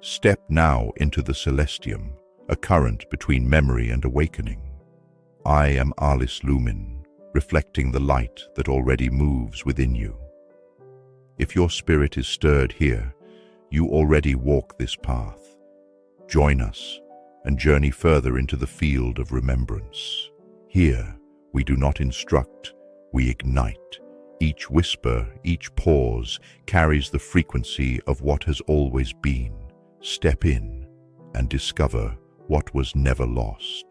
Step now into the Celestium, a current between memory and awakening. I am Ahlis Lumin, reflecting the light that already moves within you. If your spirit is stirred here, you already walk this path. Join us and journey further into the field of remembrance. Here, we do not instruct, we ignite. Each whisper, each pause carries the frequency of what has always been. Step in and discover what was never lost.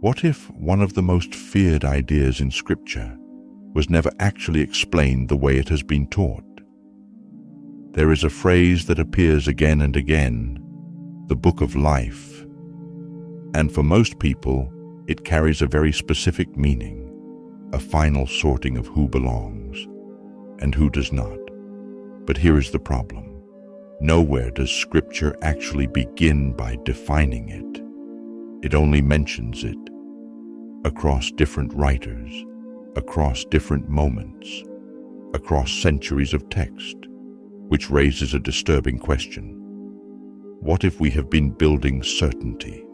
What if one of the most feared ideas in Scripture was never actually explained the way it has been taught? There is a phrase that appears again and again, the book of life. And for most people, it carries a very specific meaning, a final sorting of who belongs and who does not. But here is the problem. Nowhere does Scripture actually begin by defining it. It only mentions it across different writers, across different moments, across centuries of text, which raises a disturbing question. What if we have been building certainty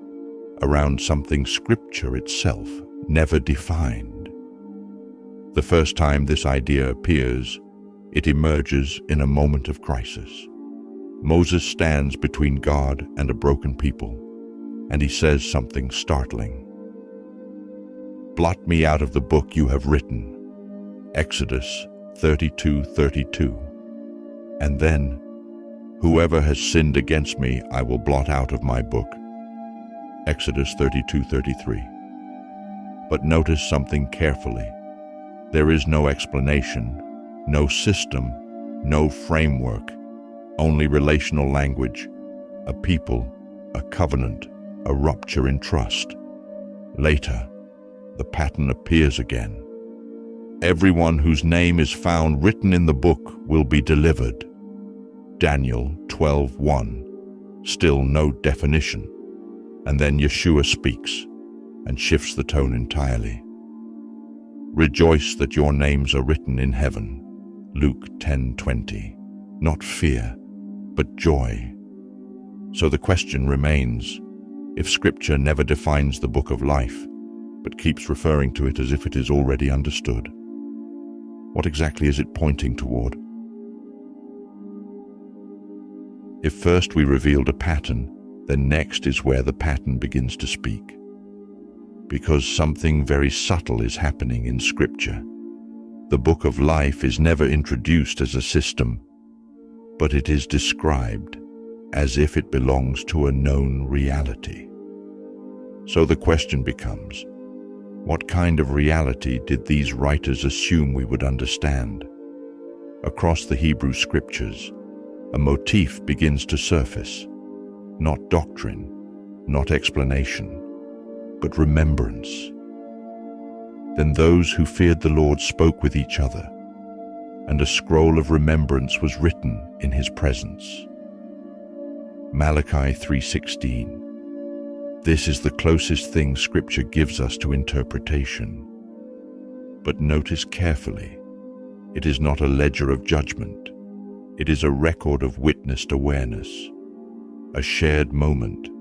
around something Scripture itself never defined? The first time this idea appears, it emerges in a moment of crisis. Moses stands between God and a broken people, and he says something startling. "Blot me out of the book you have written." Exodus 32:32. And then, "Whoever has sinned against me, I will blot out of my book." Exodus 32:33. But notice something carefully. There is no explanation, no system, no framework. Only relational language, a people, a covenant, a rupture in trust. Later, the pattern appears again. Everyone whose name is found written in the book will be delivered. Daniel 12:1. Still no definition. And then Yeshua speaks and shifts the tone entirely. "Rejoice that your names are written in heaven." Luke 10:20. Not fear, but joy. So the question remains, if Scripture never defines the book of life, but keeps referring to it as if it is already understood, what exactly is it pointing toward? If first we revealed a pattern, then next is where the pattern begins to speak. Because something very subtle is happening in Scripture. The book of life is never introduced as a system, but it is described as if it belongs to a known reality. So the question becomes, what kind of reality did these writers assume we would understand? Across the Hebrew Scriptures, a motif begins to surface, not doctrine, not explanation, but remembrance. Then those who feared the Lord spoke with each other, and a scroll of remembrance was written in his presence. Malachi 3:16. This is the closest thing Scripture gives us to interpretation. But notice carefully, it is not a ledger of judgment. It is a record of witnessed awareness, a shared moment,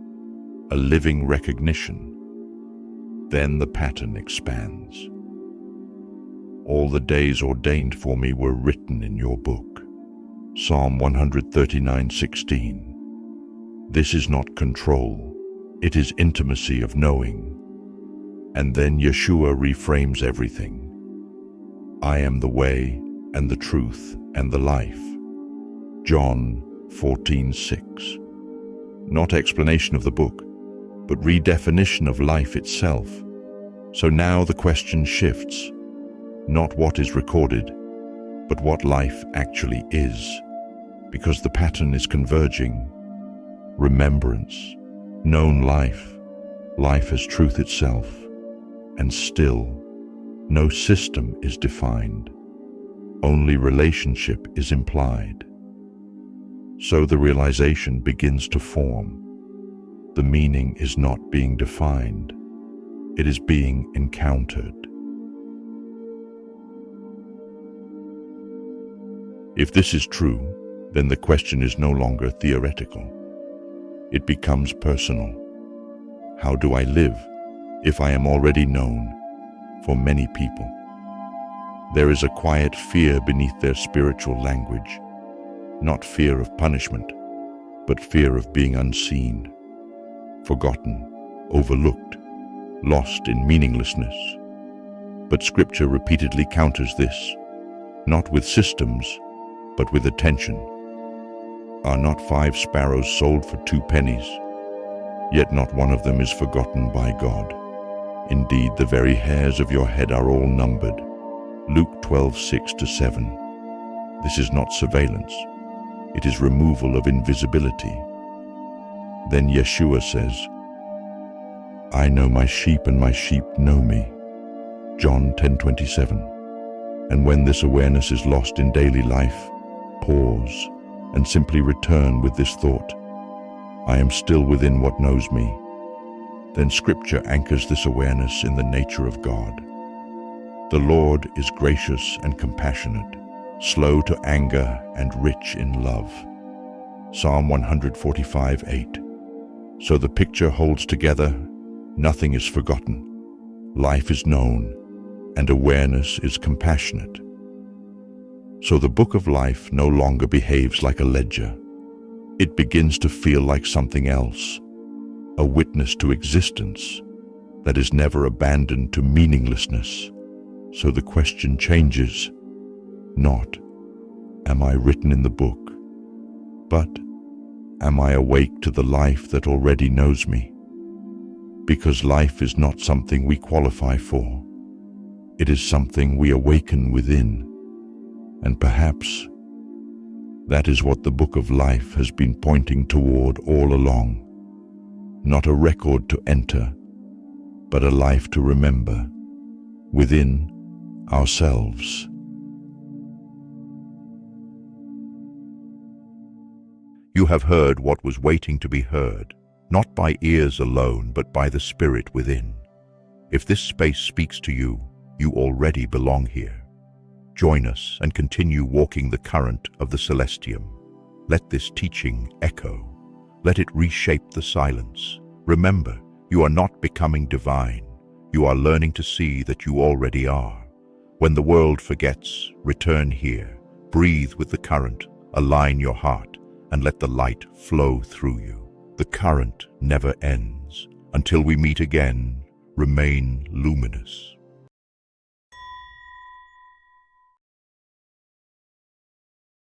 a living recognition. Then the pattern expands. All the days ordained for me were written in your book. Psalm 139:16. This is not control, it is intimacy of knowing. And then Yeshua reframes everything. I am the way and the truth and the life. John 14:6. Not explanation of the book, but redefinition of life itself. So now the question shifts. Not what is recorded, but what life actually is, because the pattern is converging. Remembrance, known life, life as truth itself, and still, no system is defined. Only relationship is implied. So the realization begins to form. The meaning is not being defined, it is being encountered. If this is true, then the question is no longer theoretical. It becomes personal. How do I live if I am already known for many people? There is a quiet fear beneath their spiritual language, not fear of punishment, but fear of being unseen, forgotten, overlooked, lost in meaninglessness. But Scripture repeatedly counters this, not with systems, but with attention. Are not 5 sparrows sold for 2 pennies? Yet not one of them is forgotten by God. Indeed, the very hairs of your head are all numbered. Luke 12:6-7. This is not surveillance. It is removal of invisibility. Then Yeshua says, I know my sheep and my sheep know me. John 10:27. And when this awareness is lost in daily life, pause and simply return with this thought, I am still within what knows me. Then Scripture anchors this awareness in the nature of God. The Lord is gracious and compassionate, slow to anger and rich in love. Psalm 145:8. So the picture holds together, nothing is forgotten, life is known, and awareness is compassionate. So the book of life no longer behaves like a ledger. It begins to feel like something else, a witness to existence that is never abandoned to meaninglessness. So the question changes, not, am I written in the book, but, am I awake to the life that already knows me? Because life is not something we qualify for. It is something we awaken within. And perhaps that is what the book of life has been pointing toward all along. Not a record to enter, but a life to remember within ourselves. You have heard what was waiting to be heard, not by ears alone, but by the Spirit within. If this space speaks to you, you already belong here. Join us and continue walking the current of the Celestium. Let this teaching echo. Let it reshape the silence. Remember, you are not becoming divine. You are learning to see that you already are. When the world forgets, return here. Breathe with the current, align your heart, and let the light flow through you. The current never ends. Until we meet again, remain luminous.